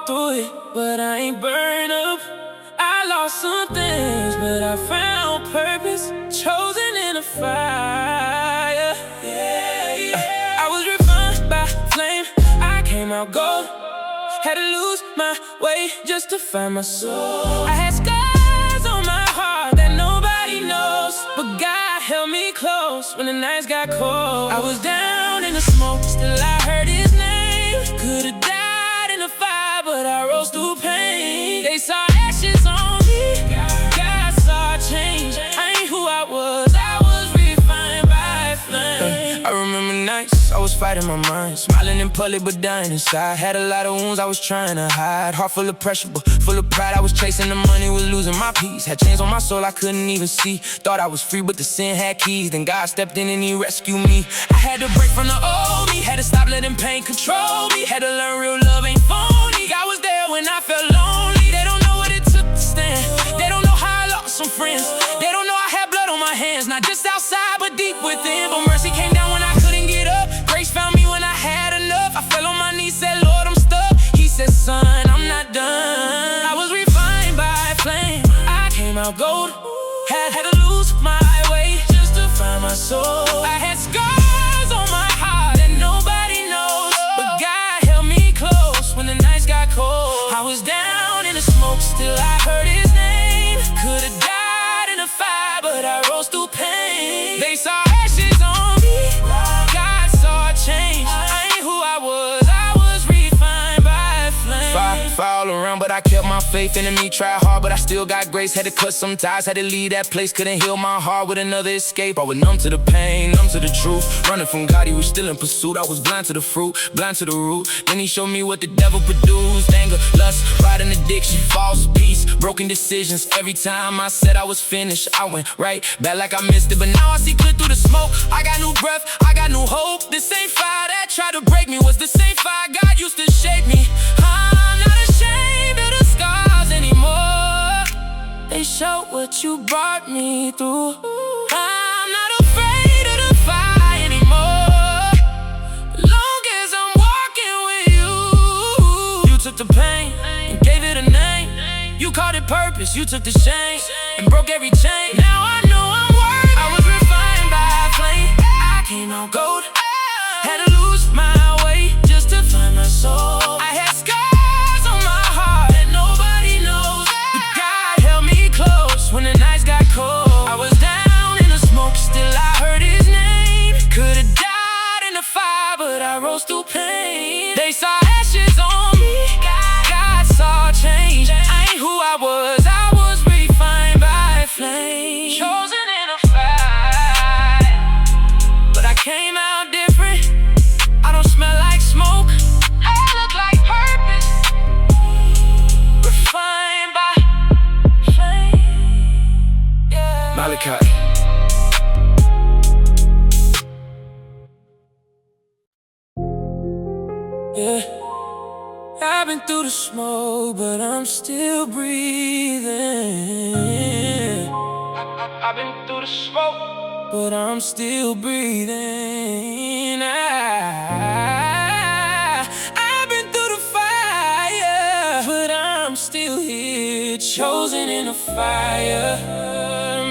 through it, but I ain't burned up. I lost some things, but I found purpose. Chosen in a fire. I was refined by flame. I came out gold. Had to lose my way just to find my soul. I had scars on my heart that nobody knows, but God held me close when the nights got cold. I was down in the smoke, still I heard His name. Could've died in the fire, but I rose through pain. They saw ashes on me, God saw change. I ain't who I was refined by flame. I remember nights I was fighting my mind, smiling in public but dying inside. Had a lot of wounds I was trying to hide. Heart full of pressure but full of pride. I was chasing the money, was losing my peace. Had chains on my soul I couldn't even see. Thought I was free but the sin had keys. Then God stepped in and He rescued me. I had to break from the old me, had to stop letting pain control me. Had to learn real love ain't phony. God was there when I felt lonely. They don't know what it took to stand. They don't know how I lost some friends. They don't know I had blood on my hands. Not just outside but deep within. But mercy came down when I couldn't get up. Grace found me when I had enough. I fell on my knees, said, Lord, I'm stuck. He said, son, I'm not done. I was refined by flame. I came out gold. Had to lose my way just to find my soul. I had scars on my heart that nobody knows, but God held me close when the nights got cold. I was down in the smoke, still I heard His name. Could've died in the fire, but I rose through pain. They saw ashes on me, God saw change. I ain't who I was refined by flame. Fire all around, but I kept my faith. Enemy tried hard, but I still got grace. Had to cut some ties, had to leave that place. Couldn't heal my heart with another escape. I was numb to the pain, numb to the truth. Running from God, He was still in pursuit. I was blind to the fruit, blind to the root. Then He showed me what the devil produced. Anger, lust, pride and addiction, false peace, broken decisions. Every time I said I was finished, I went right back like I missed it. But now I see clear through the smoke. I got new breath, I got new hope. The same fire that tried to break me was the same fire God used to shape me. I'm not ashamed of the scars anymore. They show what you brought me through. I'm not afraid of the fire anymore. Long as I'm walking with you. You took the pain and gave it a name. You called it purpose, you took the shame and broke every chain. Now I know I'm worthy. I was refined by flame. I came out gold. Had to lose my way just to find my soul. I had scars on my heart that nobody knows, but God held me close when the nights got cold. I was down in the smoke, still I heard His name. Could've died in the fire, but I rose through pain. They saw ashes on me, God saw change. I ain't who I was refined by flame. Chosen in a fire, but I came out different. I don't smell like smoke, I look like purpose. Refined by flame, yeah. Malachi. Yeah, I've been through the smoke, but I'm still breathing. I've been through the smoke, but I'm still breathing. I've been through the fire, but I'm still here, chosen in a fire.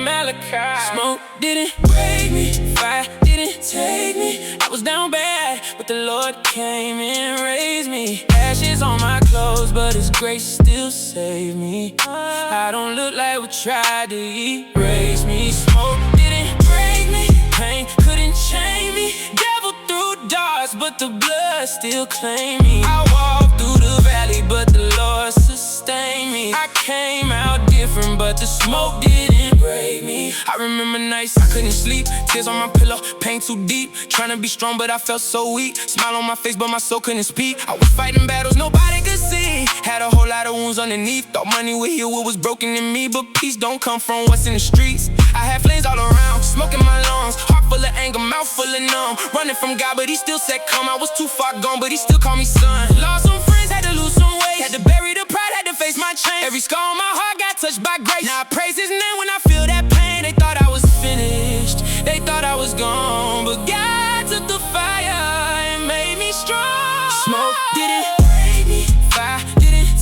Malachi. Smoke didn't break me, fire didn't take me. I was down bad, but the Lord came and raised me. Ashes on my clothes, but His grace still saved me. I don't look like what tried to erase me. Smoke didn't break me, pain couldn't chain me. Devil threw darts, but the blood still claimed me. I walked through the valley, but the Lord sustained me. I came out different, but the smoke didn't break me. I remember nights I couldn't sleep, tears on my pillow, pain too deep. Trying to be strong, but I felt so weak. Smile on my face, but my soul couldn't speak. I was fighting battles nobody could see. Had a whole lot of wounds underneath. Thought money would heal what was broken in me, but peace don't come from what's in the streets. I had flames all around, smoke in my lungs, heart full of anger, mouth full of numb. Running from God, but He still said come. I was too far gone, but He still called me son. Lost some friends, had to lose some weight. Had to bury the pride, had to face my chain. Every scar on my heart got touched by grace. Now I praise His name when I feel that pain. They thought I was finished, they thought I was gone, but God took the fire and made me strong. Smoke didn't break me, fire didn't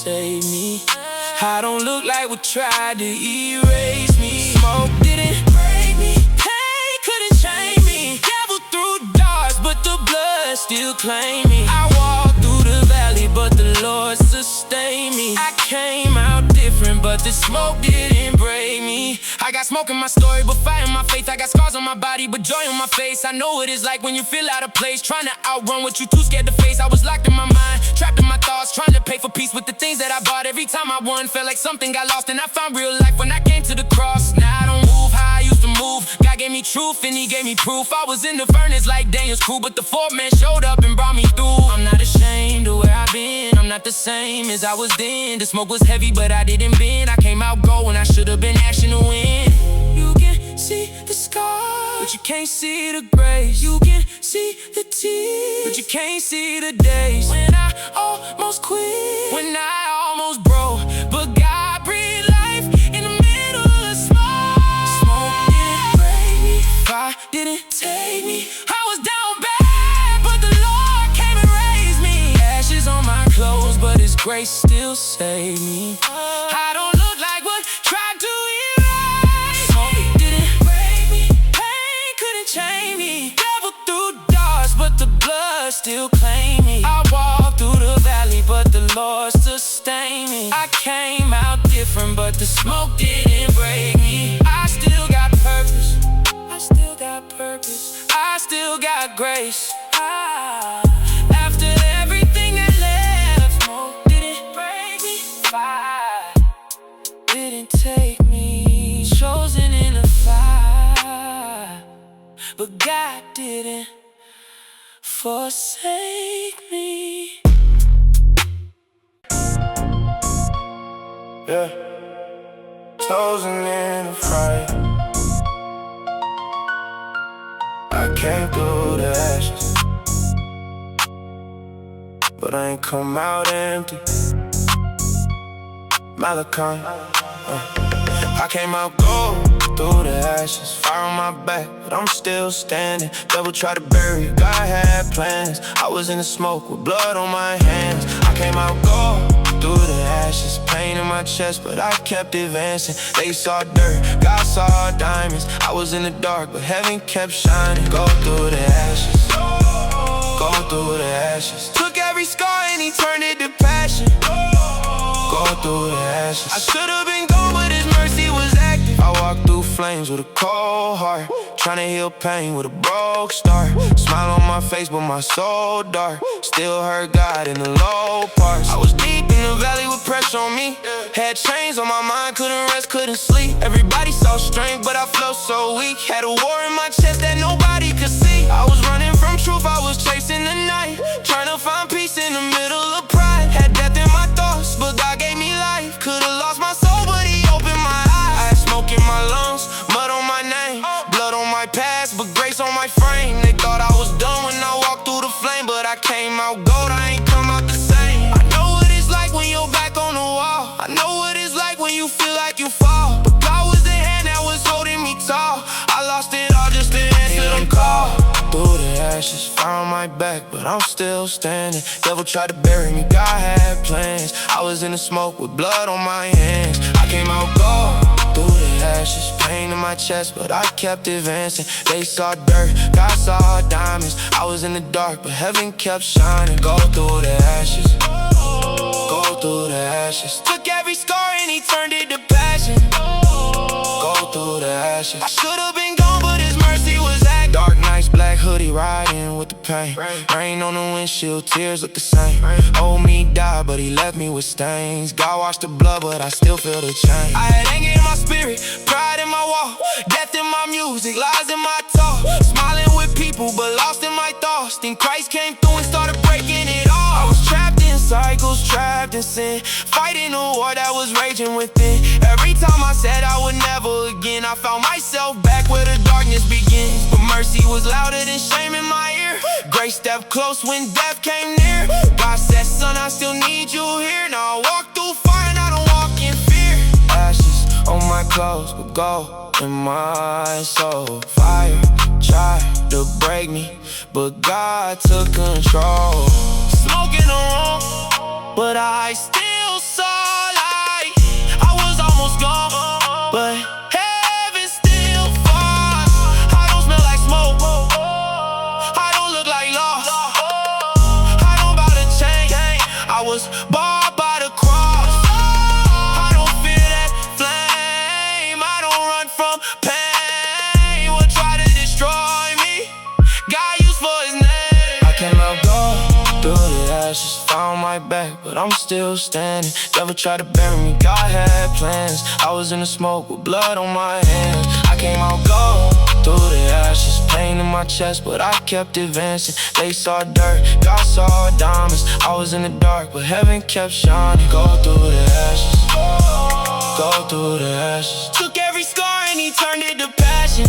save me. I don't look like what tried to erase me. Smoke didn't break me, pain couldn't change me. Devil threw darts, but the blood still claimed me. I walked through the valley, but the Lord sustained me. I came out different, but the smoke didn't break me. I got smoke in my story, but fire in my faith. I got scars on my body, but joy on my face. I know what it's like when you feel out of place, trying to outrun what you too scared to face. I was locked in my mind, trapped in my thoughts, trying to pay for peace with the things that I bought. Every time I won, felt like something got lost, and I found real life when I came to the cross. Now I don't move how I used to move. God gave me truth and he gave me proof. I was in the furnace like Daniel's crew, but the fourth man showed up and brought me through. I'm not ashamed of where I've been, I'm not the same as I was then. The smoke was heavy, but I didn't bend. I came out gold when I should have been action to win. You can see the scars, but you can't see the grace. You can see the tears, but you can't see the days when I almost quit, when I almost broke, but God breathed life in the middle of smoke. Smoke didn't break me, fire didn't take me. I was down bad, but the Lord came and raised me. Ashes on my clothes, but his grace still saved me. I don't look like what tried to erase. Smoke didn't break me, pain couldn't change me. Devil threw darts, but the blood still claimed me. I walked through the valley, but the Lord sustained me. I came out different, but the smoke didn't break me. I still got purpose, I still got purpose, I still got grace. After everything that left, smoke didn't break me, fire didn't take me. Chosen in a fire, but God didn't forsake me. Yeah, chosen in a fire. I came through the ashes, but I ain't come out empty. Malachi, I came out gold through the ashes. Fire on my back, but I'm still standing. Devil tried to bury it, God had plans. I was in the smoke with blood on my hands. I came out gold through the ashes, pain in my chest, but I kept advancing. They saw dirt, God saw diamonds. I was in the dark, but heaven kept shining. Go through the ashes, go through the ashes. Took every scar and he turned it to passion. Go through the ashes. I should've been gone, but his mercy was active. I walked through flames with a cold heart, trying to heal pain with a broke start. Smile on my face, but my soul dark. Still heard God in the low parts. I was deep in the valley with pressure on me. Had chains on my mind, couldn't rest, couldn't sleep. Everybody saw strength, but I felt so weak. Had a war in my chest that nobody could see. I was running from truth, I was chasing the night, trying to find peace in the middle of pride. Had death in my thoughts, but God gave me life. Could've lost my soul, but he opened my eyes. I had smoke in my lungs, mud on my name, blood on my past, but grace on my frame. They thought I was done when I walked through the flame, but I came out gold, I ain't come out the same. I know what it's like when you're back on the wall. I know what it's like when you feel like you fall, but God was the hand that was holding me tall. I lost it all just to answer them call. Through the ashes, fire on my back, but I'm still standing. Devil tried to bury me, God had plans. I was in the smoke with blood on my hands. I came out gold through the ashes, pain in my chest, but I kept advancing. They saw dirt, God saw diamonds. I was in the dark, but heaven kept shining. Go through the ashes, go through the ashes. Took every scar and he turned it to passion. Go through the ashes. I should've been gone, but his mercy was active. Dark nights, black hoodie, riding with the pain. Rain on the windshield, tears look the same. Old me died, but he left me with stains. God washed the blood, but I still feel the change. I had anger in my spirit, pride in my walk, death in my music, lies in my talk. Smiling with people, but lost in my thoughts. Then Christ came through and started breaking it all. I was trapped in cycles, trapped in sin, fighting a war that was raging within. Every time I said I would never again, I found myself back where the darkness begins. But mercy was louder than shame in my ear. Grace stepped close when death came near. God said, son, I still need you here. Now I walk through fire and I don't walk in fear. Ashes on my clothes, but gold in my soul. Fire tried to break me, but God took control. Smoke in the room, but I still pain will try to destroy me. God used for his name. I came out gold through the ashes, found my back, but I'm still standing. Devil tried to bury me, God had plans. I was in the smoke with blood on my hands. I came out gold through the ashes, pain in my chest, but I kept advancing. They saw dirt, God saw diamonds. I was in the dark, but heaven kept shining. Go through the ashes, go through the ashes. Took every scar and he turned it to passion.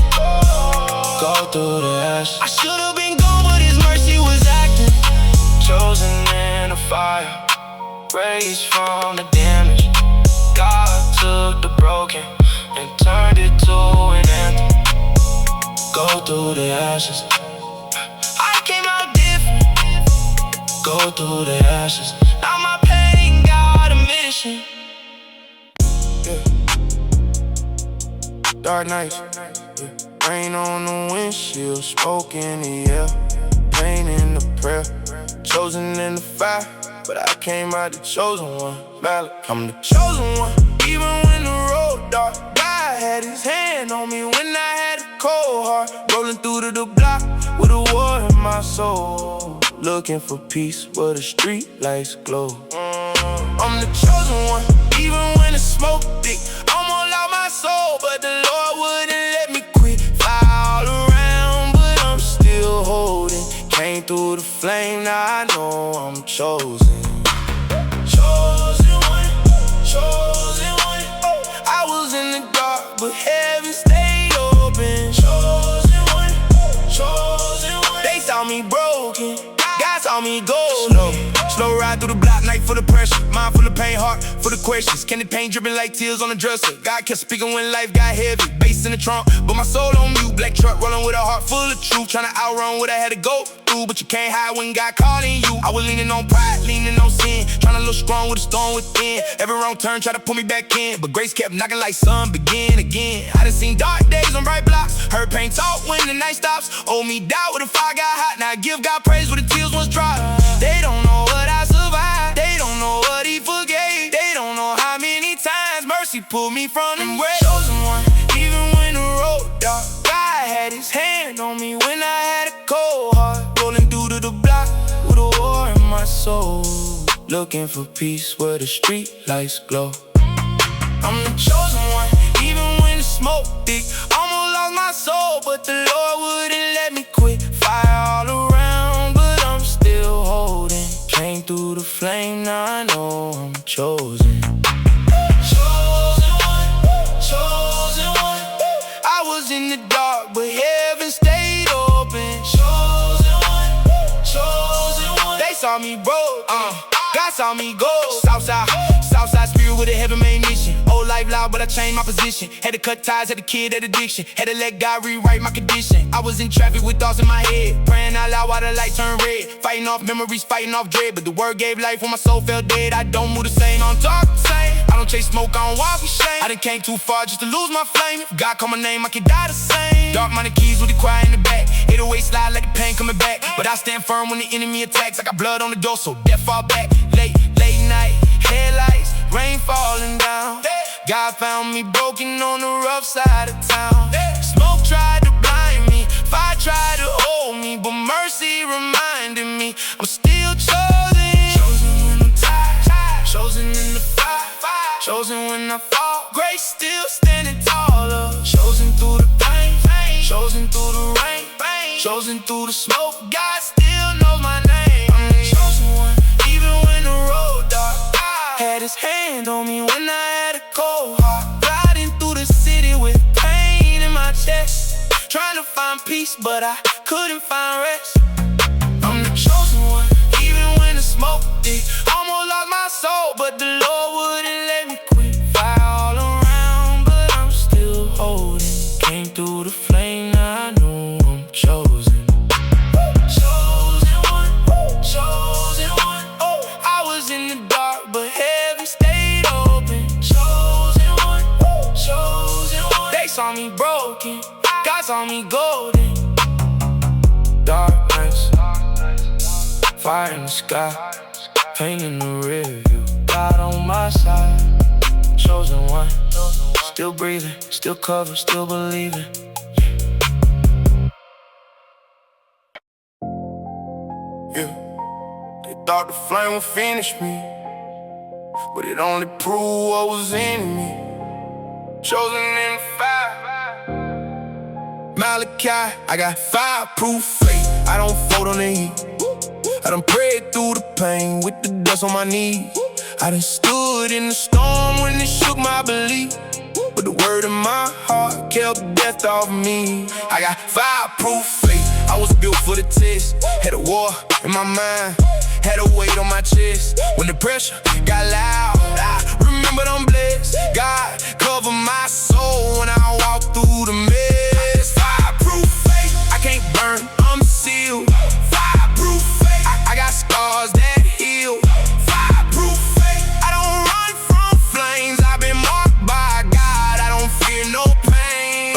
Go through the ashes. I should've been gone, but his mercy was acting. Chosen in the fire, raised from the damage. God took the broken and turned it to an anthem. Go through the ashes. I came out different. Go through the ashes. Now my pain got a mission. Yeah. Dark nights, yeah. Rain on the windshield, smoke in the air, pain in the prayer. Chosen in the fire, but I came out the chosen one. Malachi, I'm the chosen one. Even when the road dark, God had his hand on me when I had a cold heart. Rolling through to the block with a war in my soul, looking for peace where the street lights glow. I'm the chosen one. Even when the smoke thick, almost lost my soul, but the Lord wouldn't let me quit. Fire all around, but I'm still holding. Came through the flame, now I know I'm chosen. Chosen one, chosen one. I was in the dark, but heaven stayed open. Chosen one, chosen one. They saw me broken, God saw me gold. Slow ride through the block, night full of pressure, mind full of pain, heart full of questions. Candy paint dripping like tears on the dresser. God kept speaking when life got heavy. Bass in the trunk, but my soul on mute. Black truck rolling with a heart full of truth, trying to outrun what I had to go through. But you can't hide when God calling you. I was leaning on pride, leaning on sin, trying to look strong with a storm within. Every wrong turn tried to pull me back in, but grace kept knocking like sun begin again. I done seen dark days on bright blocks, heard pain talk when the night stops. Owe me doubt when the fire got hot, now I give God praise when the tears once dropped. They don't know what I survived, they don't know what he forgave, they don't know how many times mercy pulled me from them graves. Chosen one, even when the road dark, God had his hand on me when I had a cold heart. Rolling through to the block with a war in my soul, looking for peace where the street lights glow. I'm the chosen one, even when the smoke thick, almost lost my soul, but the Lord wouldn't let me quit. Fire all around, but I'm still holding. Came through the flame, now I know I'm chosen. Chosen one, chosen one. I was in the dark, but heaven stayed open. Chosen one, chosen one. They saw me broken, God saw me gold. Southside spirit with a heaven made mission. Old life loud, but I changed my position. Had to cut ties, had to kid that addiction. Had to let God rewrite my condition. I was in traffic with thoughts in my head, praying out loud while the light turned red. Fighting off memories, fighting off dread, but the word gave life when my soul felt dead. I don't move the same, I don't talk the same. I don't chase smoke, I don't walk with shame. I done came too far just to lose my flame. If God call my name, I can die the same. Dark minded keys with the quiet in the back, 808 slide like the pain coming back. But I stand firm when the enemy attacks. I got blood on the door, so death fall back. Late night, headlights, rain falling down. God found me broken on the rough side of town. Smoke tried to blind me, fire tried to hold me, but mercy reminded me I'm still chosen. Chosen when I'm tired, chosen in the fire, chosen when I fall. Grace still standing taller. Chosen through the pain, chosen through the rain, chosen through the smoke. God still knows my name. I'm the chosen one, even when the road dark. God had his hand on me when I had a cold heart. Gliding through the city with pain in my chest, trying to find peace, but I couldn't find rest. I'm the chosen one, even when the smoke thick, almost lost my soul, but the Lord wouldn't let me quit. Fire all around, but I'm still holding. Came through the flame, now I know I'm chosen. Chosen one, chosen one. I was in the dark, but heaven stayed open. Chosen one, chosen one. They saw me broken, God saw me golden. Dark nights, fire in the sky, pain in the rear view. God on my side, chosen one, still breathing, still covered, still believing. Yeah, they thought the flame would finish me, but it only proved what was in me. Chosen in the fire, Malachi, I got fireproof faith. I don't fold on the heat. I done prayed through the pain with the dust on my knees. I done stood in the storm when it shook my belief, but the word in my heart kept death off me. I got fireproof faith. I was built for the test. Had a war in my mind, had a weight on my chest. When the pressure got loud, I remembered I'm blessed. God cover my soul when I walk through the mess. Fireproof faith, I can't burn, I'm sealed. Fireproof faith, I got scars that heal. Fireproof faith, I don't run from flames. I've been marked by God, I don't fear no pain.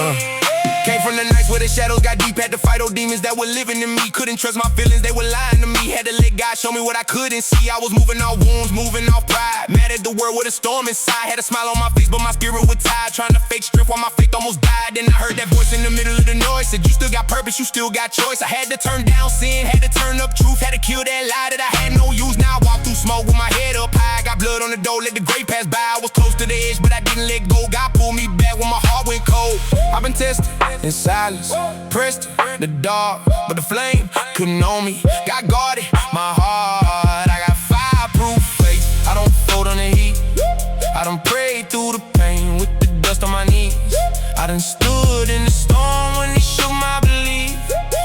Came from the nights where the shadows got deep. Had to fight old demons that were living in me. Couldn't trust my feelings, they were lying to me. Had to let God show me what I couldn't see. I was moving off wounds, moving off pride. Mad at the world with a storm inside. Had a smile on my face, but my spirit was tired. Trying to fake strength while my faith almost died. Then I heard that voice in the middle of the noise. Said you still got purpose, you still got choice. I had to turn down sin, had to turn up truth. Had to kill that lie that I had no use. Now I walk through smoke with my head up high. Got blood on the door, let the grave pass by. I was close to the edge, but I didn't let go. God pulled me back when my heart went cold. I've been tested in silence, pressed in the dark, but the flame couldn't know me. God guarded my heart. I got fireproof faith. I don't fold on the heat. I done prayed through the pain with the dust on my knees. I done stood in the storm when it shook my belief,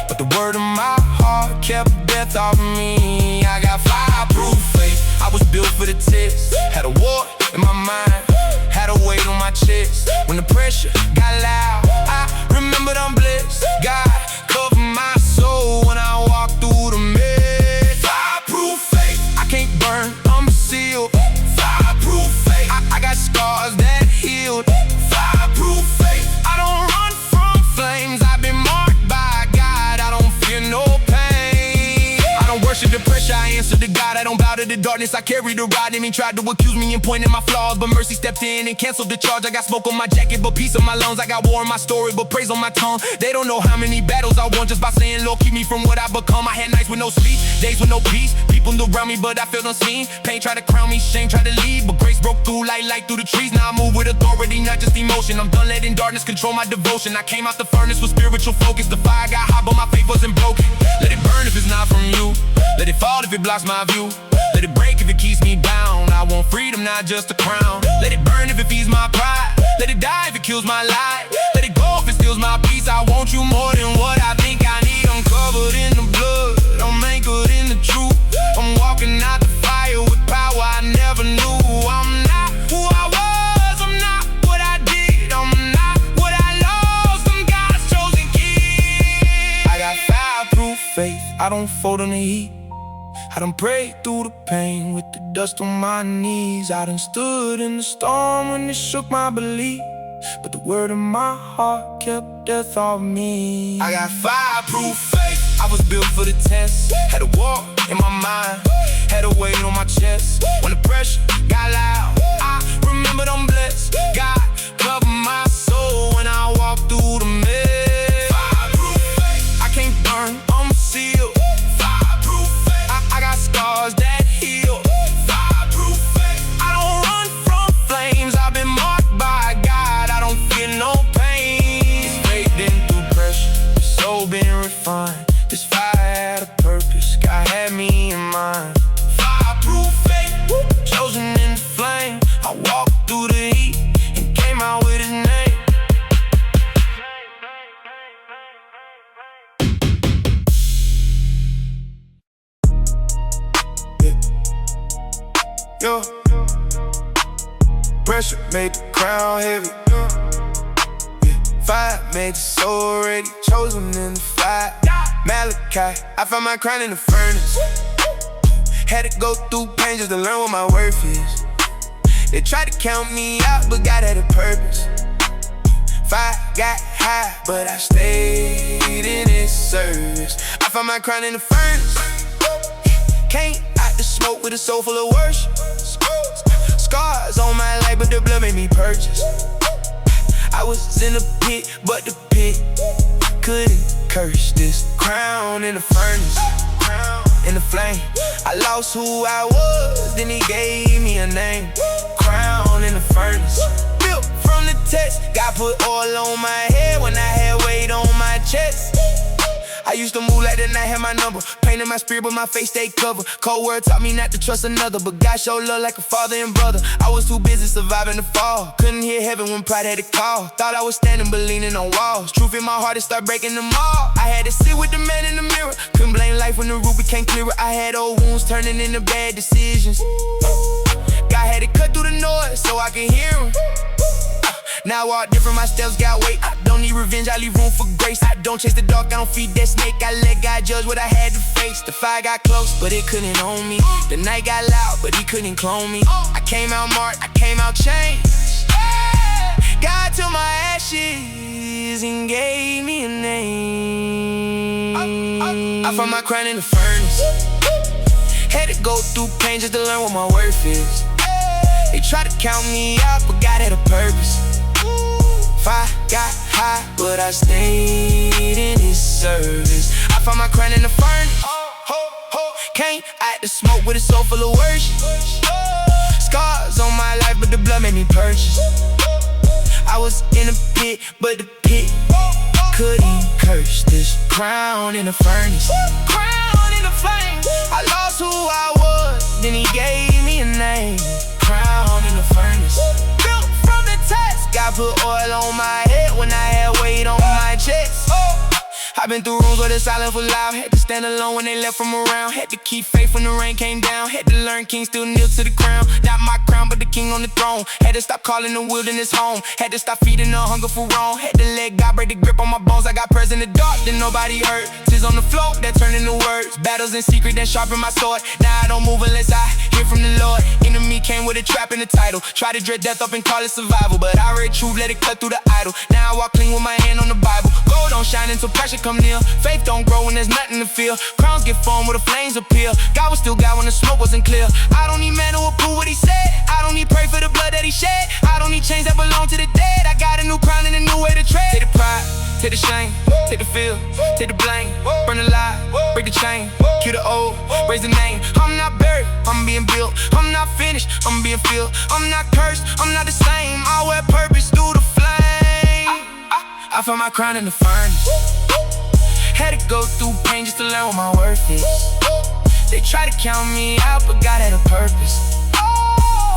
but the word in my heart kept death off me. I got fireproof faith. I was built for the test. Had a war in my mind, had a weight on my chest. When the pressure got loud, I remembered I'm blessed. God cover my soul when I walk through the mess. Fireproof faith, I can't burn, I'm sealed. Fireproof faith, I got scars that healed. Fireproof faith, I don't run from flames. I've been marked by God, I don't fear no pain. I don't worship the pressure, I answer to God. I don't bow to the darkness, I carry the rod. Enemy tried to accuse me and point at my flaws, but mercy stepped in and canceled the charge. I got smoke on my jacket, but peace on my lungs. I got war in my story, but praise on my tongue. They don't know how many battles I won just by saying, Lord, keep me from what I become. I had nights with no sleep, days with no peace. People around me, but I felt unseen. Pain tried to crown me, shame tried to leave, but grace broke through like light through the trees. Now I move with authority, not just emotion. I'm done letting darkness control my devotion. I came out the furnace with spiritual focus. The fire got hot, but my faith wasn't broken. Let it burn if it's not from you. Let it fall if it blocks my view. Let it break if it keeps me bound. I want freedom, not just a crown. Let it burn if it feeds my pride. Let it die if it kills my life. Let it go if it steals my peace. I want you more than what I think I need. I'm covered in the blood, I'm anchored in the truth. I'm walking out the fire with power I never knew. I'm not who I was, I'm not what I did. I'm not what I lost, I'm God's chosen kid. I got fireproof faith, I don't fold on the heat. I done prayed through the pain with the dust on my knees. I done stood in the storm when it shook my belief, but the word in my heart kept death off me. I got fireproof faith, I was built for the test. Had a war in my mind, had a weight on my chest. When the pressure got loud, I remembered I'm blessed. God cover my soul when I walk through the mess. Fireproof faith, I can't burn, I'm sealed. I got scars that heal. Fireproof faith, I don't run from flames. I've been marked by God, I don't feel no pain. It's faith in through pressure, the soul been refined. This fire had a purpose, God had me in mind. Fireproof faith, chosen in the flame. I walked through the heat and came out with his name. Yo, pressure made the crown heavy. Fire made the soul ready. Chosen in the fire. Malachi, I found my crown in the furnace. Had to go through pain just to learn what my worth is. They tried to count me out, but God had a purpose. Fire got high, but I stayed in His service. I found my crown in the furnace. Came out the smoke with a soul full of worship. Scars on my life, but the blood made me purchase. I was in the pit, but the pit couldn't curse this crown in the furnace, in the flame. I lost who I was, then he gave me a name. Crown in the furnace, built from the test. God put oil on my head when I had weight on my chest. I used to move like that, not have my number. Pain in my spirit, but my face stayed covered. Cold word taught me not to trust another, but God showed love like a father and brother. I was too busy surviving the fall, couldn't hear heaven when pride had to call. Thought I was standing but leaning on walls. Truth in my heart, it started breaking them all. I had to sit with the man in the mirror, couldn't blame life when the root became clearer. I had old wounds turning into bad decisions. God had to cut through the noise so I could hear him. Now I walk different, my steps got weight. I don't need revenge, I leave room for grace. I don't chase the dark, I don't feed that snake. I let God judge what I had to face. The fire got close, but it couldn't own me. The night got loud, but he couldn't clone me. I came out marked, I came out changed. God took my ashes and gave me a name. I found my crown in the furnace. Had to go through pain just to learn what my worth is. They tried to count me out, but God had a purpose. Fire got high, but I stayed in his service. I found my crown in the furnace. Came out the smoke with a soul full of worship. Scars on my life, but the blood made me purchase. I was in a pit, but the pit couldn't curse this crown in the furnace. Crown in the flames. I lost who I was, then he gave me a name. Crown in the furnace, built from the test. God put oil on my head when I had weight on my chest. I've been through rooms where the silence was loud. Had to stand alone when they left from around. Had to keep faith when the rain came down. Had to learn king still kneel to the crown. Not my crown, but the king on the throne. Had to stop calling the wilderness home. Had to stop feeding the hunger for wrong. Had to let God break the grip on my bones. I got prayers in the dark, then nobody heard. Tears on the floor, that turned into words. Battles in secret, that sharpen my sword. Now I don't move unless I hear from the Lord. Enemy came with a trap in the title. Try to dread death up and call it survival, but I read truth, let it cut through the idol. Now I walk clean with my hand on the Bible. Gold don't shine until pressure come near. Faith don't grow when there's nothing to feel. Crowns get formed where the flames appear. God was still God when the smoke wasn't clear. I don't need man to approve what he said. I don't need pray for the blood that he shed. I don't need chains that belong to the dead. I got a new crown and a new way to tread. Take the pride, take the shame, take the feel, take the blame. Burn the lie, break the chain, kill the old, raise the name. I'm not buried, I'm being built. I'm not finished, I'm being filled. I'm not cursed, I'm not the same. I wear purpose through the flame. I found my crown in the furnace. Had to go through pain just to learn what my worth is. They try to count me out, but God had a purpose.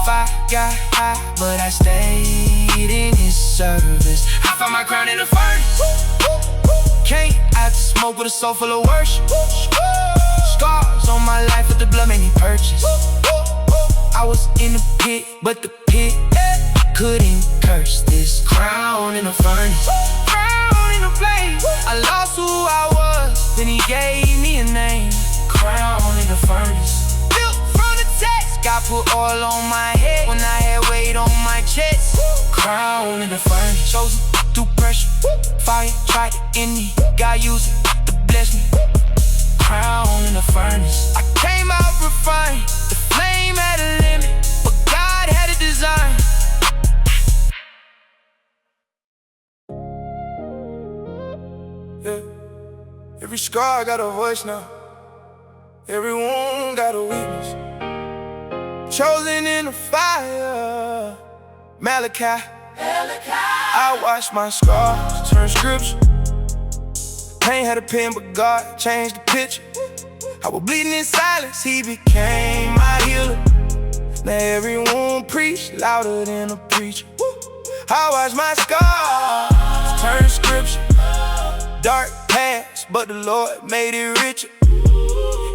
Fire got high, but I stayed in his service. I found my crown in the furnace. Came out to smoke with a soul full of worship. Scars on my life, but the blood made me purchase. I was in the pit, but the pit couldn't curse this crown in the furnace. Crown in the flame. I lost who I was, then he gave me a name. Crown in the furnace, built from the test. God put oil on my head when I had weight on my chest. Crown in the furnace, chosen through pressure. Fire tried to end me, God used it to bless me. Crown in the furnace, I came out refined. The flame had a limit, but God had a design. Yeah. Every scar got a voice now. Every wound got a witness. Chosen in the fire, Malachi. I watched my scars turn scripture. Pain had a pen, but God changed the picture. I was bleeding in silence, he became my healer. Now every wound preached louder than a preacher. I watched my scars turn scripture. Dark past, but the Lord made it richer.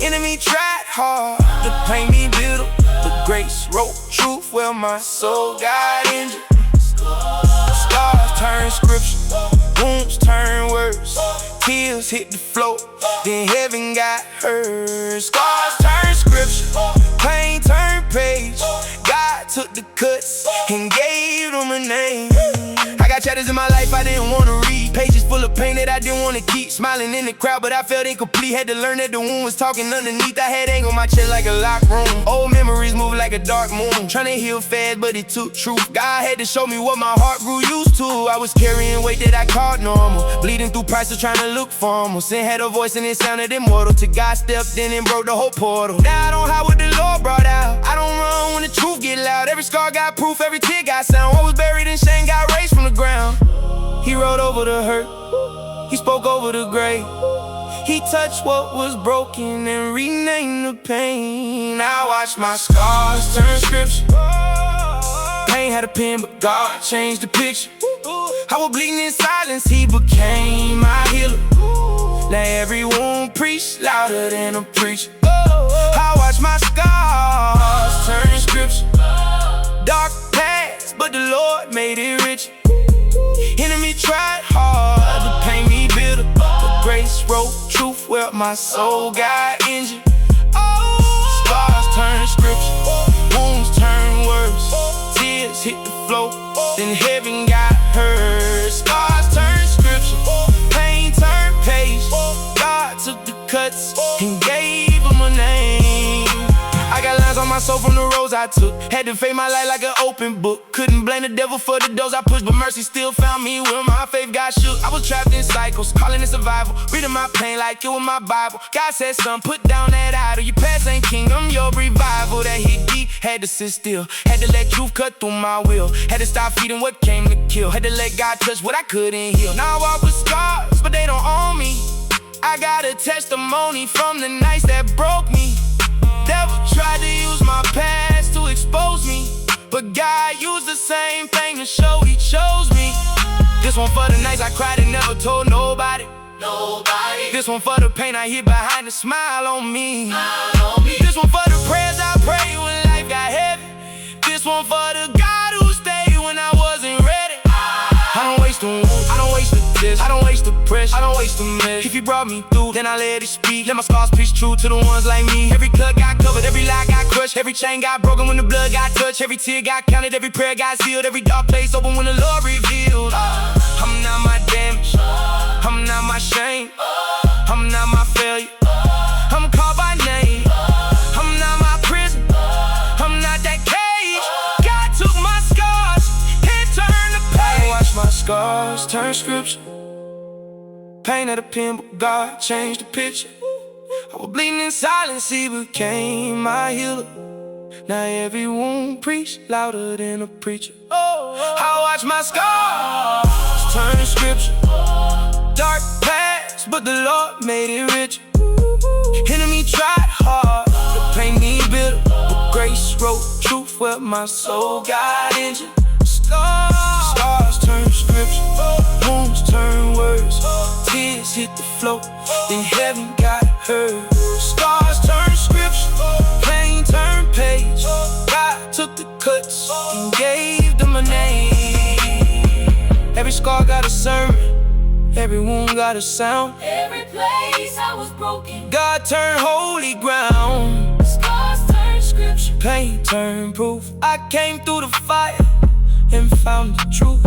Enemy tried hard to paint me bitter, but grace wrote truth where my soul got injured. Scars turn scripture, wounds turn words. Tears hit the floor, then heaven got hurt. Scars turn scripture, pain turned page. God took the cuts and gave them a name. I got got chapters in my life I didn't wanna read, pages full of pain that I didn't wanna keep. Smiling in the crowd, but I felt incomplete. Had to learn that the wound was talking underneath. I had anger on my chest like a locked room. Old memories move like a dark moon. Tryna heal fast, but it took truth. God had to show me what my heart grew used to. I was carrying weight that I called normal, bleeding through prices trying to look formal. Sin had a voice and it sounded immortal, till God stepped in and broke the whole portal. Now I don't hide what the Lord brought out. I don't run when the truth get loud. Every scar got proof, every tear got sound. What was buried in shame got raised from the ground. He rode over the hurt, he spoke over the grave. He touched what was broken and renamed the pain. I watched my scars turn scripture. Pain had a pen, but God changed the picture. I was bleeding in silence, he became my healer. Now every wound preached louder than a preacher. I watched my scars turn scripture. Dark past, but the Lord made it rich. Enemy tried hard to paint me bitter, but grace wrote truth where my soul got injured. Scars turn scripture, wounds turn words, tears hit the floor, then heaven got hurt. Scars turn scripture, pain turned page. God took the cuts and gave them a name. I got lines on my soul from the roads I took. Had to fade my life like an open book. Couldn't blame the devil for the dose I pushed, but mercy still found me when my faith got shook. I was trapped in cycles, calling it survival, reading my pain like it was my Bible. God said, son, put down that idol. Your past ain't kingdom, your revival. That hit deep, had to sit still. Had to let truth cut through my will. Had to stop feeding what came to kill. Had to let God touch what I couldn't heal. Now I walk with scars, but they don't own me. I got a testimony from the nights that broke me. Devil tried to use my past to expose me, but God used the same thing to show he chose me. This one for the nights I cried and never told nobody. This one for the pain I hid behind the smile on me. This one for the prayers I prayed when life got heavy. This one for the God who stayed when I wasn't ready. I don't waste the wounds, I don't waste the tears, I don't waste the pressure, I don't waste the mess. If he brought me through, then I let it speak. Let my scars preach true to the ones like me. Every cut got covered, every lie got crushed, every chain got broken when the blood got touched, every tear got counted, every prayer got sealed, every dark place open when the Lord revealed. I'm not my damage, I'm not my shame, I'm not my failure, I'm called by name. I'm not my prison, I'm not that cage. God took my scars and turned the page. Watch my scars turn scripture. Pain had a pen, but God changed the picture. I was bleeding in silence, he became my healer. Now every wound preached louder than a preacher. I watch my scars turn scripture. Dark past, but the Lord made it rich. Enemy tried hard to paint me bitter, but grace wrote truth where my soul got injured. Scars turn scripture, wounds turn words, tears hit the floor, then heaven got hurt. Scars turn scripture, pain turned page. God took the cuts and gave them a name. Every scar got a sermon, every wound got a sound. Every place I was broken, God turned holy ground. scars turn scripture. Pain turned proof. I came through the fire and found the truth.